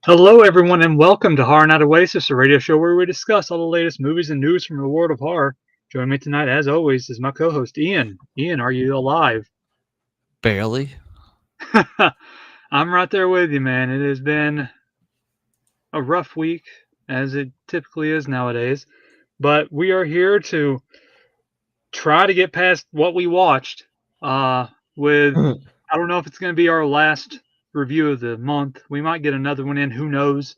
Hello, everyone, and welcome to Horror Night Oasis, a radio show where we discuss all the latest movies and news from the world of horror. Joining me tonight, as always, is my co-host Ian. Ian, are you alive? Barely. I'm right there with you, man. It has been a rough week, as it typically is nowadays, but we are here to try to get past what we watched. With I don't know if it's going to be our last review of the month. We might get another one in. Who knows?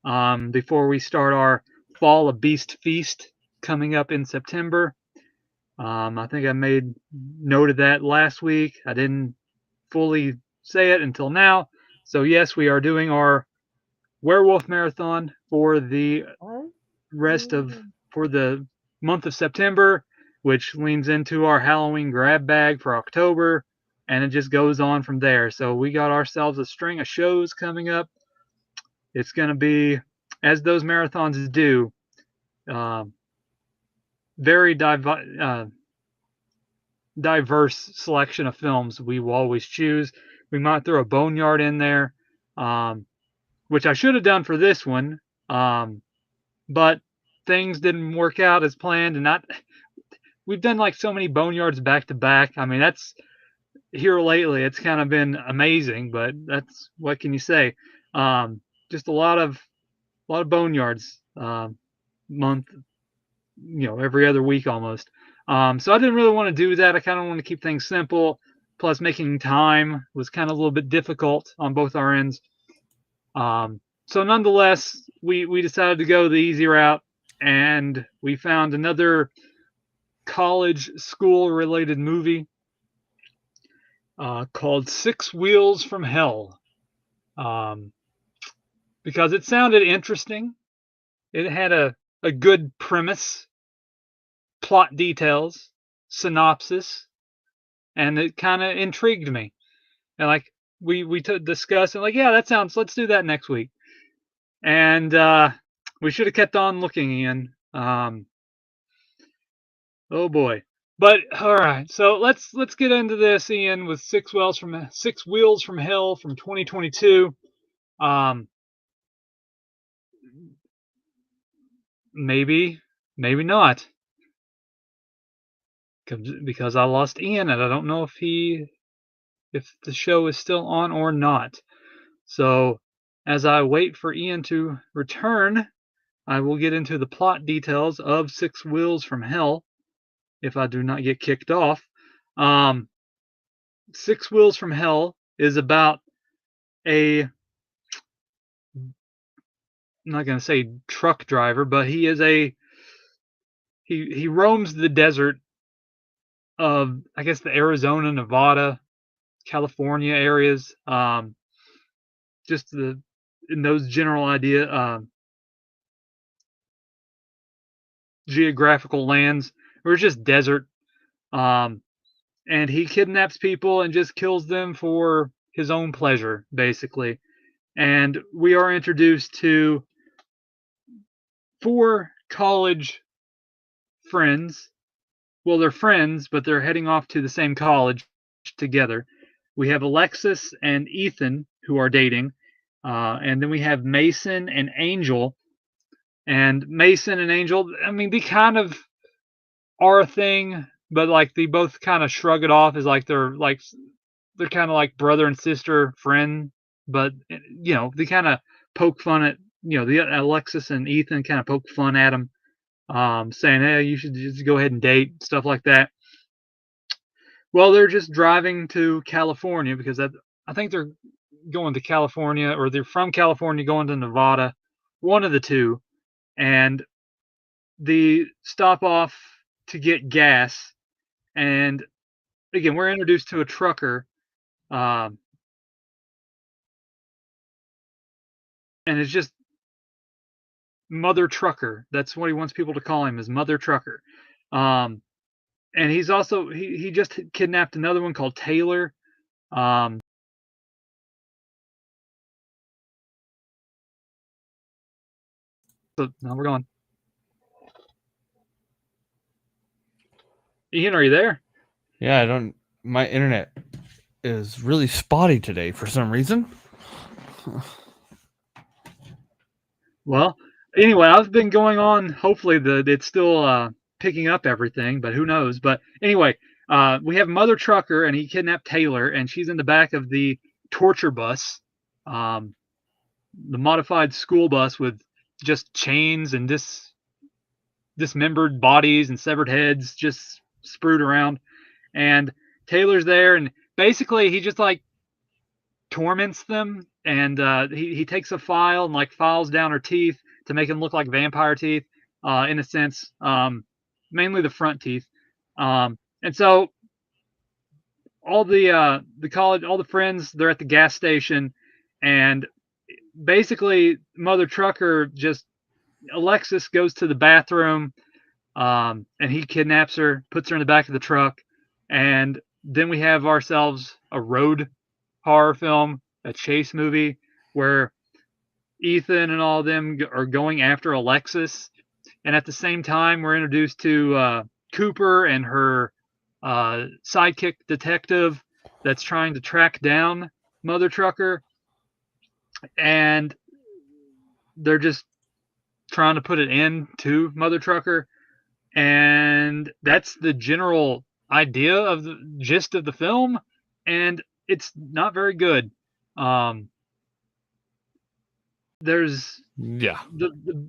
Before we start our Fall of Beast Feast coming up in September. I think I made note of that last week. I didn't fully say it until now. So, yes, we are doing our werewolf marathon for the for the month of September, which leans into our Halloween grab bag for October, and it just goes on from there. So, we got ourselves a string of shows coming up. It's going to be, as those marathons do, very diverse selection of films we will always choose. We might throw a Boneyard in there, which I should have done for this one, but things didn't work out as planned, and we've done like so many Boneyards back to back. I mean, that's here lately. It's kind of been amazing, but that's what can you say? Just a lot of Boneyards month, every other week almost. So I didn't really want to do that. I kind of want to keep things simple. Plus, making time was kind of a little bit difficult on both our ends. So nonetheless, we decided to go the easy route, and we found another college school related movie called Six Wheels from Hell. Because it sounded interesting. It had a good premise, plot details, synopsis, and it kind of intrigued me. And like we discussed, and like, yeah, let's do that next week. And we should have kept on looking, Ian. Oh boy. But all right, so let's get into this, Ian, with Six Wheels from Hell from 2022. Maybe not, because I lost Ian, and I don't know if the show is still on or not. So as I wait for Ian to return, I will get into the plot details of Six Wheels from Hell, if I do not get kicked off. Six Wheels from Hell is about I'm not going to say truck driver, but he is he roams the desert of, I guess, the Arizona, Nevada, California areas. Just in those general geographical lands where it's just desert. And he kidnaps people and just kills them for his own pleasure, basically. And we are introduced to 4 college friends. Well, they're friends, but they're heading off to the same college together. We have Alexis and Ethan, who are dating. And then we have Mason and Angel. And Mason and Angel, I mean, they kind of are a thing, but like they both kind of shrug it off as like they're kind of like brother and sister friend. But they kind of poke fun at the Alexis and Ethan kind of poke fun at him, saying, hey, you should just go ahead and date, stuff like that. Well, they're just driving to California because I think they're going to California, or they're from California going to Nevada, one of the two. And they stop off to get gas. And again, we're introduced to a trucker. And it's just Mother Trucker. That's what he wants people to call him, is Mother Trucker. And he's also he just kidnapped another one called Taylor. So now we're going. Ian, are you there? Yeah, my internet is really spotty today for some reason. Well, anyway, I've been going on. Hopefully, it's still picking up everything, but who knows? But anyway, we have Mother Trucker, and he kidnapped Taylor, and she's in the back of the torture bus, um, the modified school bus with just chains and dismembered bodies and severed heads just sprued around. And Taylor's there, and basically he just like torments them, and he takes a file and like files down her teeth to make them look like vampire teeth, in a sense, mainly the front teeth. And so the college, all the friends, they're at the gas station, and basically Mother Trucker just Alexis goes to the bathroom, and he kidnaps her, puts her in the back of the truck, and then we have ourselves a road horror film, a chase movie where Ethan and all of them are going after Alexis, and at the same time we're introduced to Cooper and her sidekick detective that's trying to track down Mother Trucker, and they're just trying to put an end to Mother Trucker, and that's the general idea of the gist of the film, and it's not very good. Um, there's Yeah. the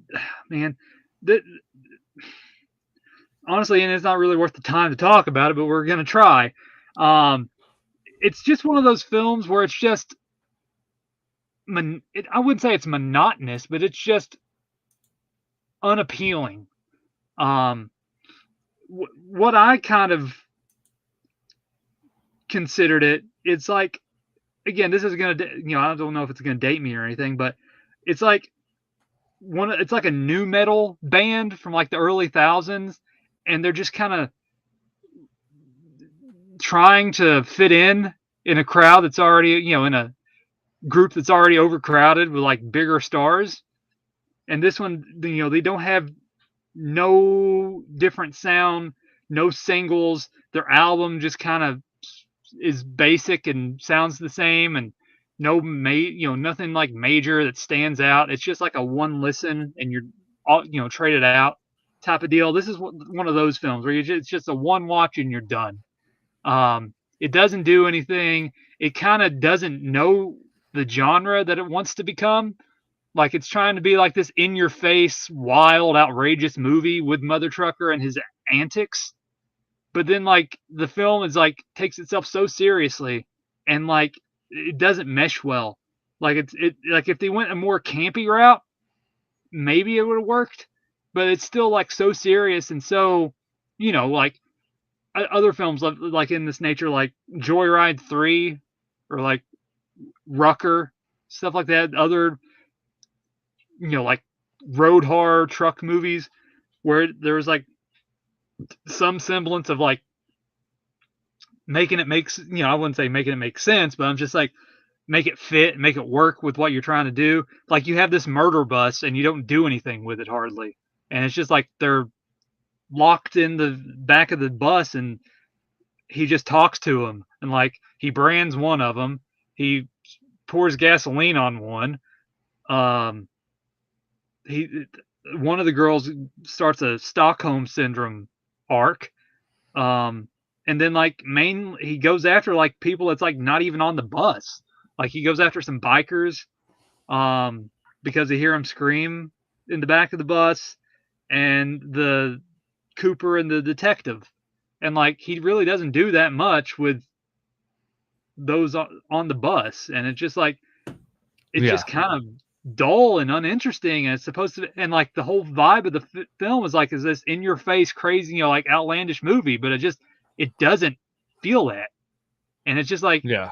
man that honestly, and it's not really worth the time to talk about it, but we're gonna try. Um, it's just one of those films where it's just I wouldn't say it's monotonous, but it's just unappealing. Um, what I kind of considered it's like, again, this is gonna, I don't know if it's gonna date me or anything, but it's like it's like a new metal band from like the early thousands, and they're just kind of trying to fit in a crowd that's already, in a group that's already overcrowded with like bigger stars. And this one, they don't have no different sound, no singles. Their album just kind of is basic and sounds the same, and nothing like major that stands out. It's just like a one listen and you're all, traded out type of deal. This is one of those films where it's just a one watch and you're done. It doesn't do anything. It kind of doesn't know the genre that it wants to become. Like, it's trying to be like this in your face, wild, outrageous movie with Mother Trucker and his antics. But then like the film is like takes itself so seriously, and like it doesn't mesh well. Like it like if they went a more campy route, maybe it would have worked. But it's still like so serious, and so, like other films like in this nature, like Joyride 3 or like Rucker, stuff like that. Other, like road horror truck movies where there was like some semblance of like making it makes, I wouldn't say making it make sense, but I'm just like, make it fit, make it work with what you're trying to do. Like, you have this murder bus and you don't do anything with it hardly. And it's just like they're locked in the back of the bus, and he just talks to them, and like he brands one of them, he pours gasoline on one. Um, he One of the girls starts a Stockholm syndrome arc. Um, and then like he goes after like people that's like not even on the bus. Like, he goes after some bikers, because they hear him scream in the back of the bus, and the Cooper and the detective. And like, he really doesn't do that much with those on the bus, and it's just like it's Yeah. just kind of dull and uninteresting, and it's supposed to, and like the whole vibe of the film is like, is this in your face crazy, like outlandish movie, but it doesn't feel that. And it's just Yeah.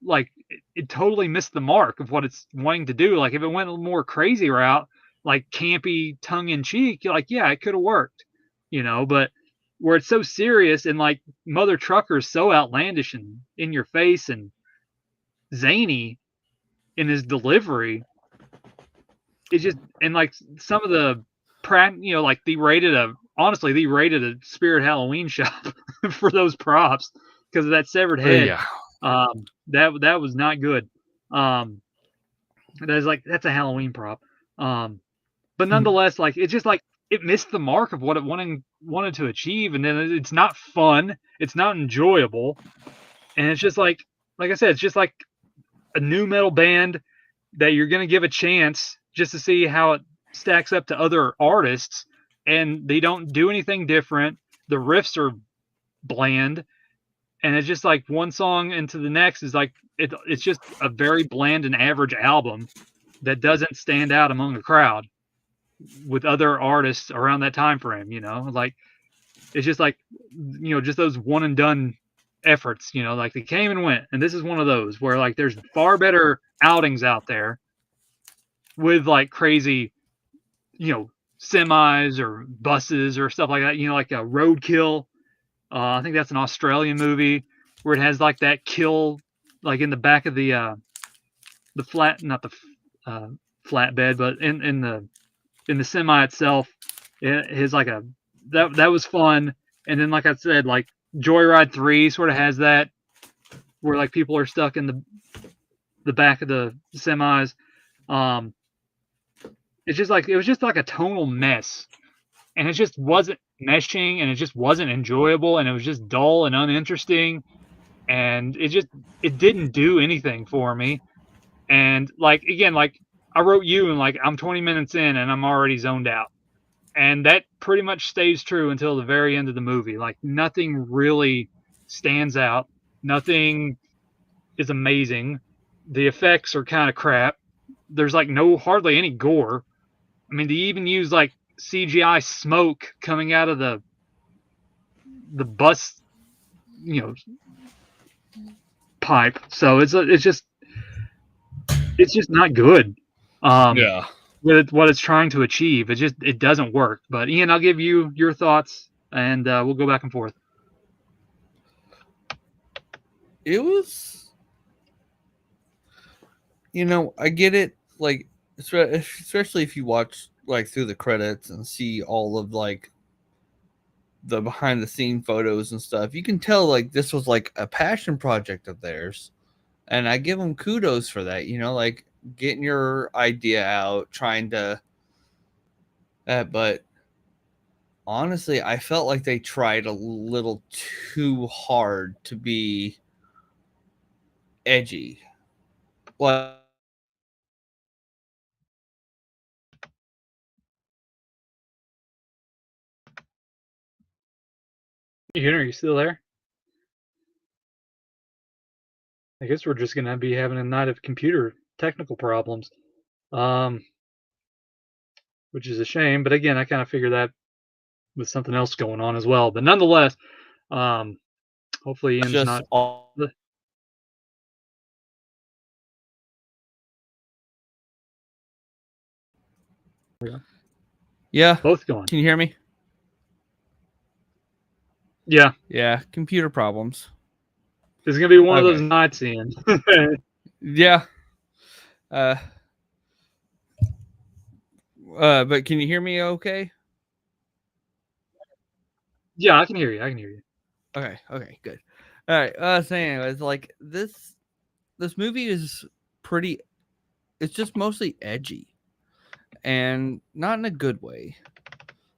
like it totally missed the mark of what it's wanting to do. Like, if it went a more crazy route, like campy, tongue in cheek, like, yeah, it could have worked, but where it's so serious, and like Mother Trucker is so outlandish and in your face and zany in his delivery, it just, and like some of the like they rated a Spirit Halloween shop for those props because of that severed head. Yeah. That was not good. That's a Halloween prop. But nonetheless, like it's just like it missed the mark of what it wanted to achieve, and then it's not fun, it's not enjoyable, and it's just like I said, it's just like a new metal band that you're gonna give a chance just to see how it stacks up to other artists, and they don't do anything different. The riffs are bland, and it's just like one song into the next is like it's just a very bland and average album that doesn't stand out among the crowd with other artists around that time frame. Like it's just like just those one and done efforts. Like they came and went, and this is one of those where like there's far better outings out there with like crazy semis or buses or stuff like that. Like a Roadkill. I think that's an Australian movie where it has like that kill like in the back of the flat, not the flatbed, but in the semi itself. It has like that was fun. And then like I said, like Joyride 3 sort of has that where like people are stuck in the back of the semis. It's just like it was just like a tonal mess, and it just wasn't meshing, and it just wasn't enjoyable, and it was just dull and uninteresting, and it didn't do anything for me. And like again, like I wrote you, and like I'm 20 minutes in, and I'm already zoned out, and that pretty much stays true until the very end of the movie. Like nothing really stands out, nothing is amazing. The effects are kind of crap. There's like hardly any gore. I mean, they even use like CGI smoke coming out of the bus, pipe. So it's just not good. Yeah. With what it's trying to achieve, it doesn't work. But Ian, I'll give you your thoughts, and we'll go back and forth. It was, I get it. Like, especially if you watch like through the credits and see all of like the behind the scene photos and stuff, you can tell like this was like a passion project of theirs, and I give them kudos for that. Like getting your idea out, trying to but honestly, I felt like they tried a little too hard to be edgy. Like, Ian, are you still there? I guess we're just gonna be having a night of computer technical problems, um, which is a shame. But again, I kind of figure that with something else going on as well. But nonetheless, um, hopefully Ian's just not. all. Yeah. Both going. Can you hear me? Yeah. Yeah. Computer problems. This is gonna be one of those Okay. nights, Ian. Yeah. But can you hear me okay? Yeah, I can hear you. I can hear you. Okay, good. All right. So anyways, like this movie is pretty, it's just mostly edgy and not in a good way.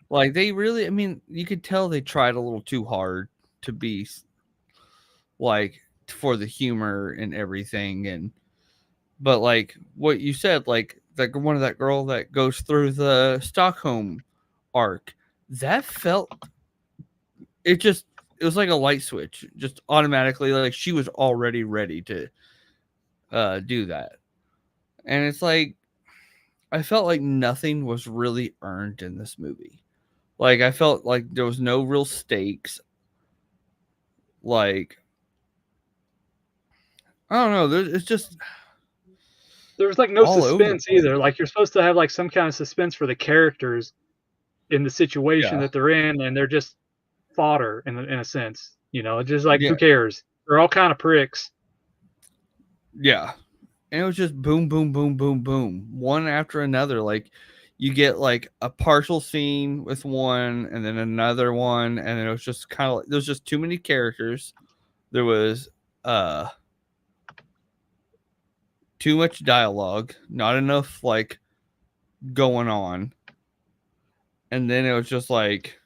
Like they really, I mean, you could tell they tried a little too hard to be like for the humor and everything. And but like what you said, like that one of that girl that goes through the Stockholm arc, that felt, it was like a light switch, just automatically, like she was already ready to do that. And it's like I felt like nothing was really earned in this movie. Like I felt like there was no real stakes. Like I don't know, it's just There was like no all over the suspense place. either. Like you're supposed to have like some kind of suspense for the characters in the situation Yeah. that they're in, and they're just fodder in a sense. Just like Yeah. who cares? They're all kind of pricks. Yeah. And it was just boom, boom, boom, boom, boom, one after another. Like you get like a partial scene with one, and then another one, and then it was just kind of like there's just too many characters. There was too much dialogue, not enough like going on. And then it was just like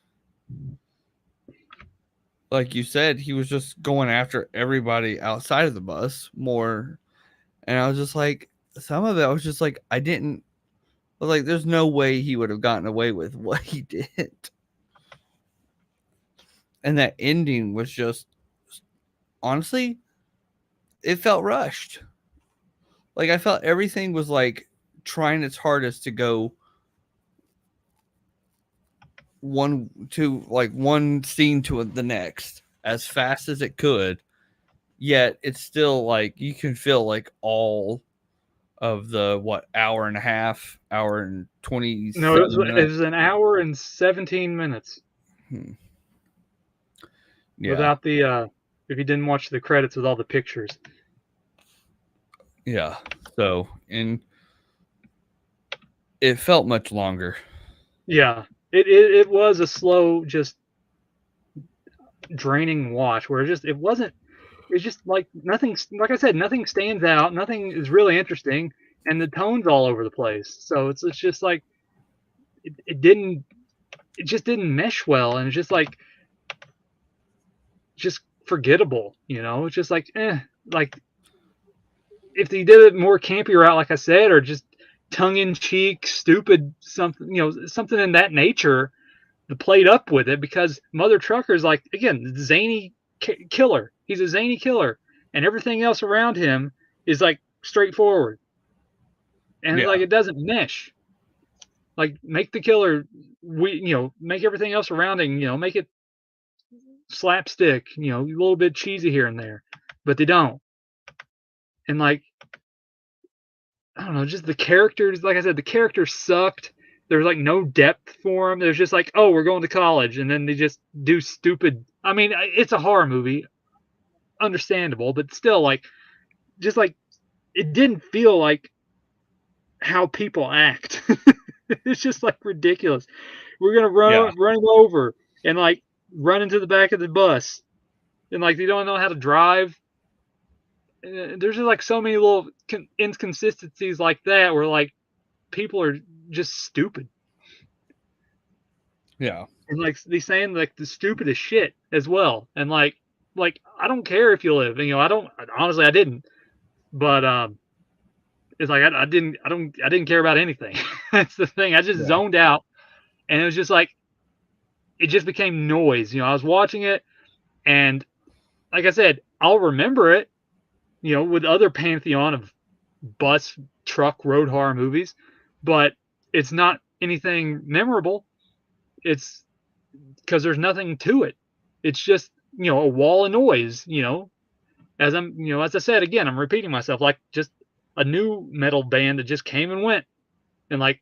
you said, he was just going after everybody outside of the bus more. And I was just like, some of it, I was just like, I was like, there's no way he would have gotten away with what he did. And that ending was just, honestly, it felt rushed. Like, I felt everything was like trying its hardest to go one scene to the next as fast as it could. Yet it's still like you can feel like all of the hour and a half, hour and 27 No, it minutes. was an hour and 17 minutes Yeah. without the if you didn't watch the credits with all the pictures. Yeah. So, and it felt much longer. Yeah, it was a slow, just draining watch where it wasn't. It's just like nothing. Like I said, nothing stands out. Nothing is really interesting, and the tone's all over the place. So it's just like it just didn't mesh well, and it's just like just forgettable. It's just like like if they did it more campy route, like I said, or just tongue in cheek, stupid something, something in that nature, that played up with it, because Mother Trucker's like, again, zany killer. He's a zany killer, and everything else around him is like straightforward, and Yeah. like it doesn't mesh. Like make the killer, make everything else around him, make it slapstick, a little bit cheesy here and there, but they don't. And like I don't know, just the characters. Like I said, the characters sucked. There's like no depth for them. There's just like, oh, we're going to college, and then they just do stupid. I mean, it's a horror movie, understandable, but still, like, just like it didn't feel like how people act. It's just like ridiculous. We're gonna run him over and like run into the back of the bus, and like they don't know how to drive. There's just like so many little inconsistencies like that where like people are just stupid. Yeah. And like they saying like the stupidest shit as well. And like I don't care if you live. I don't, honestly I didn't. But it's like I didn't care about anything. That's the thing. I just zoned out, and it was just like it just became noise. I was watching it, and like I said, I'll remember it, with other pantheon of bus, truck, road horror movies, but it's not anything memorable. It's because there's nothing to it. It's just, a wall of noise, as I said, again, I'm repeating myself, like just a new metal band that just came and went. And like,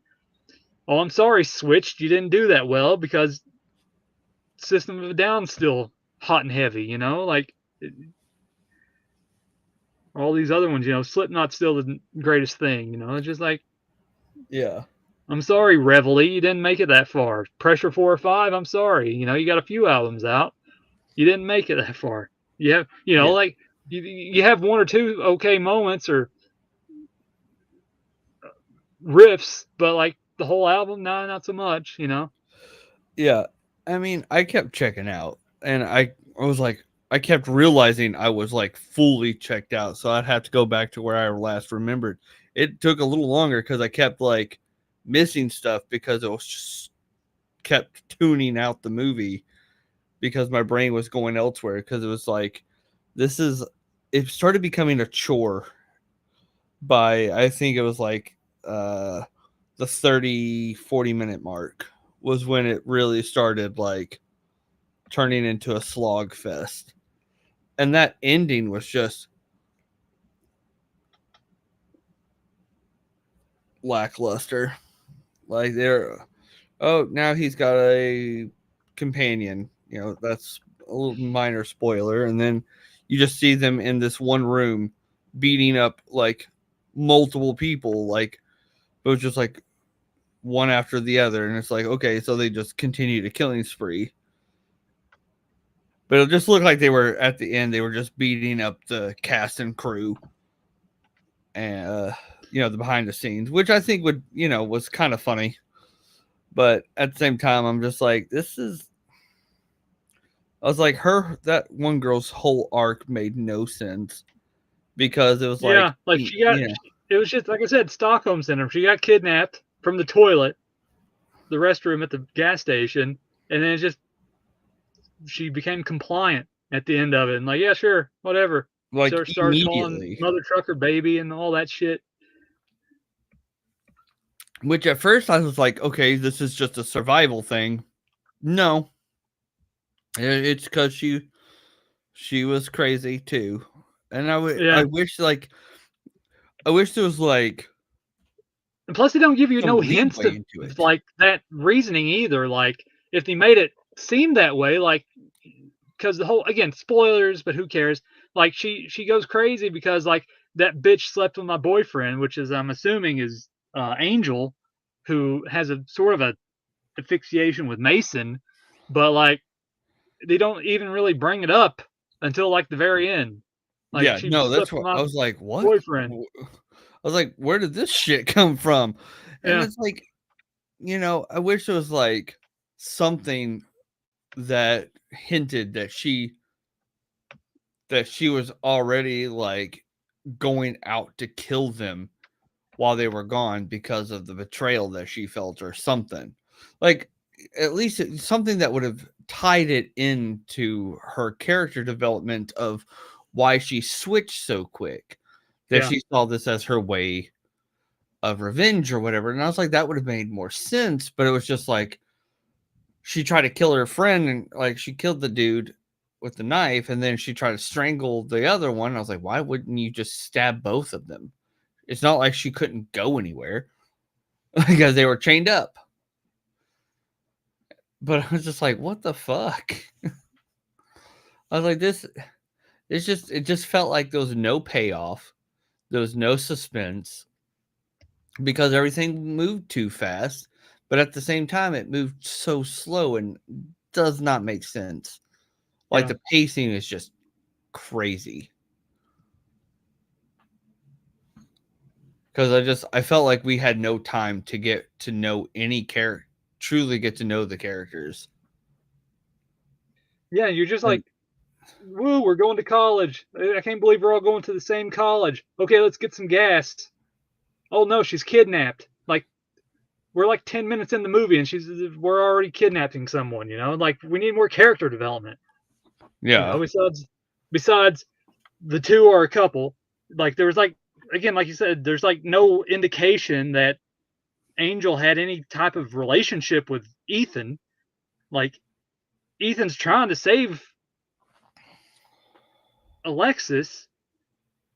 oh, I'm sorry, Switched, you didn't do that well because System of a Down's still hot and heavy, like all these other ones, Slipknot's still the greatest thing, it's just like, Yeah. I'm sorry, Reveille, you didn't make it that far. Pressure 4 or 5, I'm sorry, you got a few albums out. You didn't make it that far. You have, like you have one or two okay moments or riffs, but like the whole album, no, not so much. Yeah. I mean, I kept checking out, and I was like, I kept realizing I was like fully checked out, so I'd have to go back to where I last remembered. It took a little longer because I kept like missing stuff because it was just kept tuning out the movie because my brain was going elsewhere, because it was like it started becoming a chore by, I think it was like the 30-40 minute mark was when it really started like turning into a slog fest. And that ending was just lackluster. Like now he's got a companion, that's a little minor spoiler, and then you just see them in this one room beating up like multiple people, like it was just like one after the other, and it's like, okay, so they just continued a killing spree. But it just looked like they were at the end, they were just beating up the cast and crew. And the behind the scenes, which I think would, was kind of funny. But at the same time, I'm just like, I was like, that one girl's whole arc made no sense because it was Yeah, like it was just like I said, Stockholm syndrome. She got kidnapped from the toilet, the restroom at the gas station, and then she became compliant at the end of it, and like, yeah, sure, whatever. like So started calling immediately. Mother Trucker baby and all that shit. Which at first I was like, okay, this is just a survival thing. No, it's because she was crazy too, and I wish there was like. And plus, they don't give you no hints of like that reasoning either. Like if they made it seem that way, like because the whole again spoilers, but who cares? Like she goes crazy because like that bitch slept with my boyfriend, which is I'm assuming is Angel, who has a sort of a asphyxiation with Mason, but like they don't even really bring it up until like the very end. Like yeah, no, that's what I was like. What boyfriend? I was like, where did this shit come from? And Yeah. it's like, I wish there was like something that hinted that she was already like going out to kill them while they were gone because of the betrayal that she felt or something. Like at least something that would have tied it into her character development of why she switched so quick, that she saw this as her way of revenge or whatever. And I was like, that would have made more sense, but it was just like she tried to kill her friend and like she killed the dude with the knife and then she tried to strangle the other one. I was like, why wouldn't you just stab both of them? It's not like she couldn't go anywhere because they were chained up. But I was just like, what the fuck? I was like, it just felt like there was no payoff. There was no suspense because everything moved too fast. But at the same time, it moved so slow and does not make sense. Like the pacing is just crazy. Because I felt like we had no time to get to know any character, truly get to know the characters. Yeah, you're just like, woo, we're going to college. I can't believe we're all going to the same college. Okay, let's get some gas. Oh no, she's kidnapped. Like we're like 10 minutes in the movie and we're already kidnapping someone, Like we need more character development. Yeah. Besides the two are a couple. Like there was like again, like you said, there's like no indication that Angel had any type of relationship with Ethan. Like Ethan's trying to save Alexis,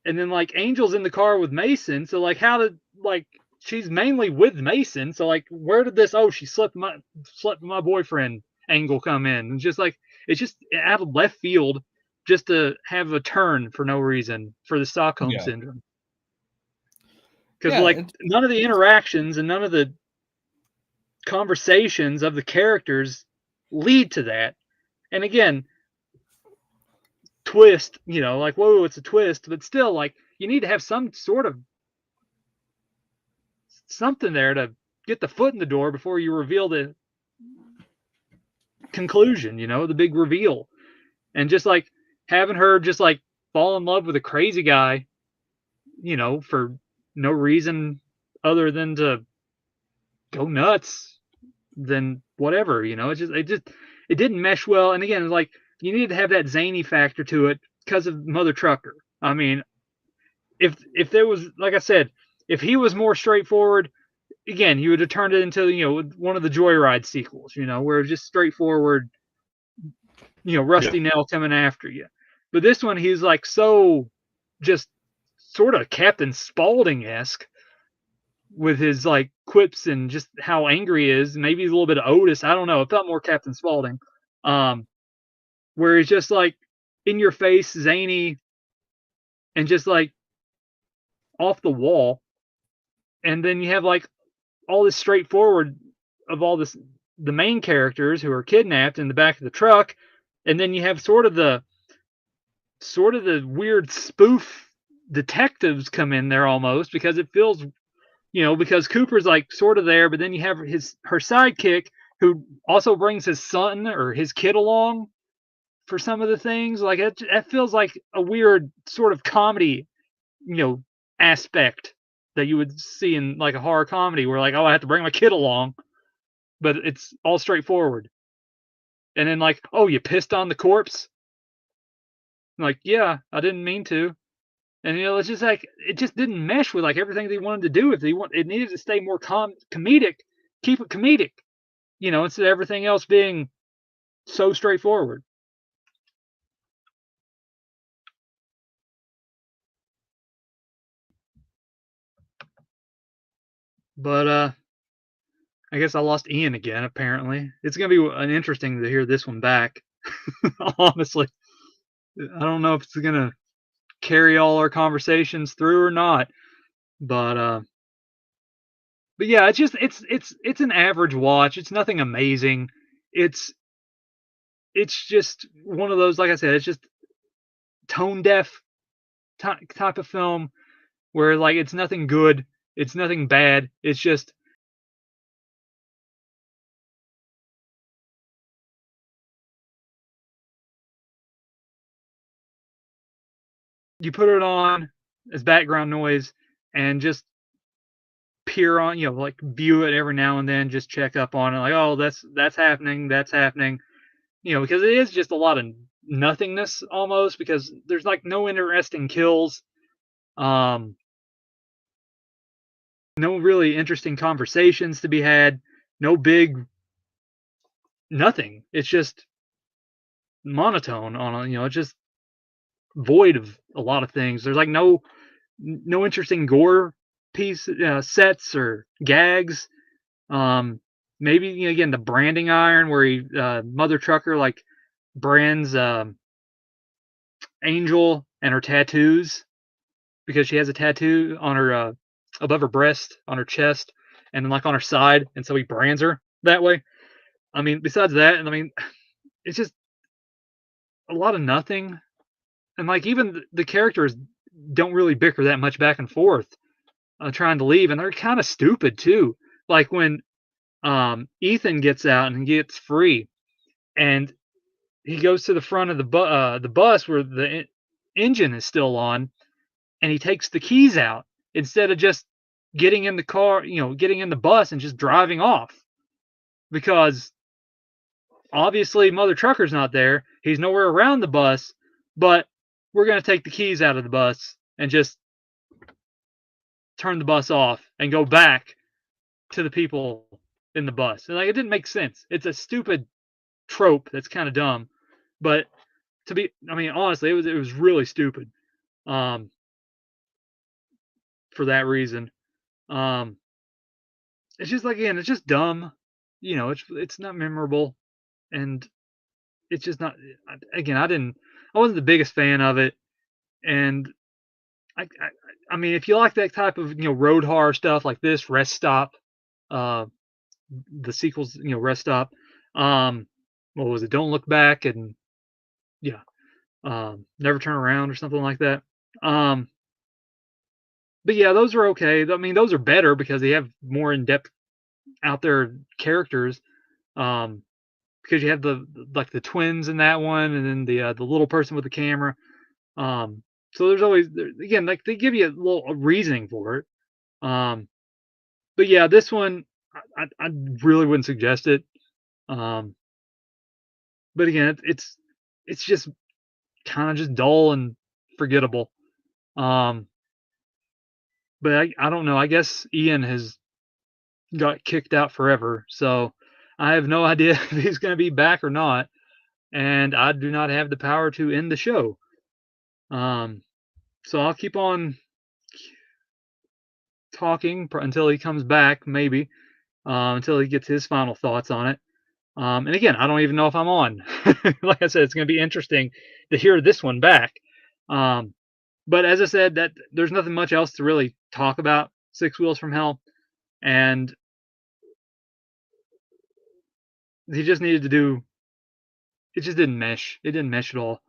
and then like Angel's in the car with Mason. So like how did like she's mainly with Mason. So like where did this she slept with my boyfriend angle come in? And just like it's just out of left field just to have a turn for no reason for the Stockholm syndrome. Because like none of the interactions and none of the conversations of the characters lead to that. And again, twist, like whoa, it's a twist, but still like you need to have some sort of something there to get the foot in the door before you reveal the conclusion, the big reveal. And just like having her just like fall in love with a crazy guy, for no reason other than to go nuts, then whatever, it didn't mesh well. And again, like you needed to have that zany factor to it because of Mother Trucker. I mean, if there was, like I said, if he was more straightforward, again, he would have turned it into, one of the Joyride sequels, where it's just straightforward, Rusty Nail coming after you. But this one, he's like so just sort of Captain Spaulding-esque with his like quips and just how angry he is. Maybe a little bit of Otis. I don't know. It felt more Captain Spaulding. Where he's just like in your face, zany, and just like off the wall. And then you have like all this straightforward of all this, the main characters who are kidnapped in the back of the truck. And then you have sort of the weird spoof detectives come in there almost, because it feels, because Cooper's like sort of there, but then you have her sidekick who also brings his son or his kid along for some of the things. Like it feels like a weird sort of comedy, aspect that you would see in like a horror comedy where like, oh, I have to bring my kid along, but it's all straightforward. And then like, oh, you pissed on the corpse? Like, yeah, I didn't mean to. And it's just like it just didn't mesh with like everything they wanted to do. If it needed to stay more comedic, keep it comedic, instead of everything else being so straightforward. But I guess I lost Ian again. Apparently, it's gonna be an interesting to hear this one back. Honestly, I don't know if it's gonna carry all our conversations through or not. But yeah, it's an average watch. It's nothing amazing. It's it's just one of those, like I said, it's just tone deaf type of film where like it's nothing good, it's nothing bad. It's just you put it on as background noise and just peer on, like view it every now and then, just check up on it, like, oh, that's happening, that's happening, because it is just a lot of nothingness almost, because there's like no interesting kills, um, no really interesting conversations to be had, no big nothing. It's just monotone on, it's just void of a lot of things. There's like no interesting gore sets or gags. Um, Maybe again the branding iron where Mother Trucker like brands Angel and her tattoos, because she has a tattoo on her above her breast, on her chest, and then like on her side, and so he brands her that way. I mean, besides that, and I mean, it's just a lot of nothing, and like even the characters don't really bicker that much back and forth, trying to leave, and they're kind of stupid too. Like when Ethan gets out and gets free, and he goes to the front of the bus where the engine is still on, and he takes the keys out instead of just getting in the car, getting in the bus and just driving off, because obviously Mother Trucker's not there. He's nowhere around the bus, but we're gonna take the keys out of the bus and just turn the bus off and go back to the people in the bus. And like it didn't make sense. It's a stupid trope that's kind of dumb, but I mean, honestly, it was really stupid. Um, for that reason, um, it's just like again, it's just dumb. It's not memorable, and it's just not. Again, I wasn't the biggest fan of it, and I, I, I mean, if you like that type of road horror stuff like this, Rest Stop, uh, the sequels, Rest Stop, what was it? Don't Look Back, and yeah, Never Turn Around or something like that. Um, but yeah, those are okay. I mean, those are better because they have more in depth out there characters. Um, because you have the twins in that one, and then the little person with the camera. Um, so there's always again like they give you a reasoning for it. Um, but yeah, this one I really wouldn't suggest it. Um, but again, it's just kind of just dull and forgettable. Um, but I don't know. I guess Ian has got kicked out forever, so I have no idea if he's going to be back or not, and I do not have the power to end the show. Um, so I'll keep on talking until he comes back, maybe until he gets his final thoughts on it. And again, I don't even know if I'm on. Like I said, it's going to be interesting to hear this one back. Um, but as I said, that there's nothing much else to really talk about. Six Wheels from Hell, and he just needed to do. It just didn't mesh. It didn't mesh at all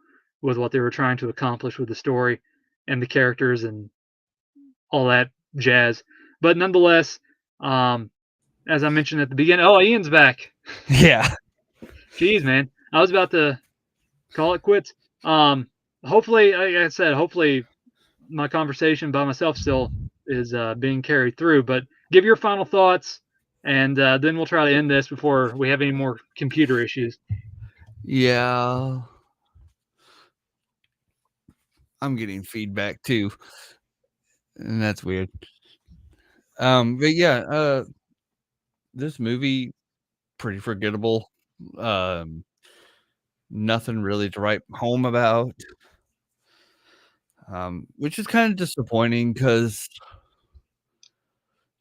with what they were trying to accomplish with the story. and the characters and all that jazz. But nonetheless, as I mentioned at the beginning, oh, Ian's back. Yeah. Jeez, man, I was about to call it quits. Hopefully, like I said, hopefully my conversation by myself still is being carried through. But give your final thoughts, and then we'll try to end this before we have any more computer issues. Yeah. I'm getting feedback too, and that's weird. But yeah, this movie pretty forgettable. Nothing really to write home about. Which is kind of disappointing because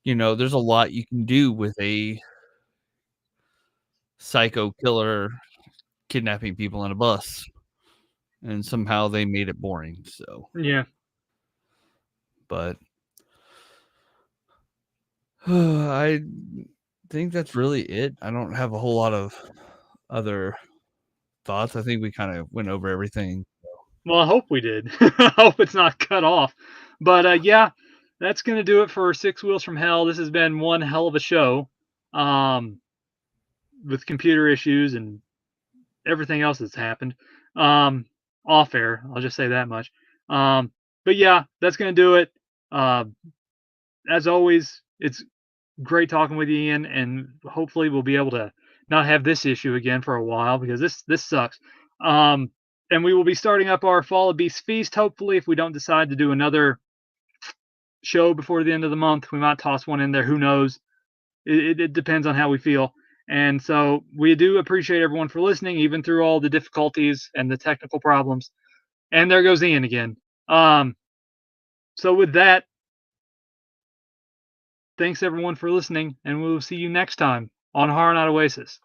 there's a lot you can do with a psycho killer kidnapping people in a bus, and somehow they made it boring. So, Yeah. but I think that's really it. I don't have a whole lot of other thoughts. I think we kind of went over everything. Well, I hope we did. I hope it's not cut off. But yeah, that's gonna do it for Six Wheels from Hell. This has been one hell of a show, um, with computer issues and everything else that's happened. Um, Off air, I'll just say that much. Um, but yeah, that's gonna do it. Uh, as always, it's great talking with you, Ian, and hopefully we'll be able to not have this issue again for a while because this sucks. Um, and we will be starting up our Fall of Beast Feast. Hopefully, if we don't decide to do another show before the end of the month, we might toss one in there. Who knows? It depends on how we feel. And so we do appreciate everyone for listening, even through all the difficulties and the technical problems. And there goes Ian again. So with that, thanks everyone for listening, and we'll see you next time on Horror Night Oasis.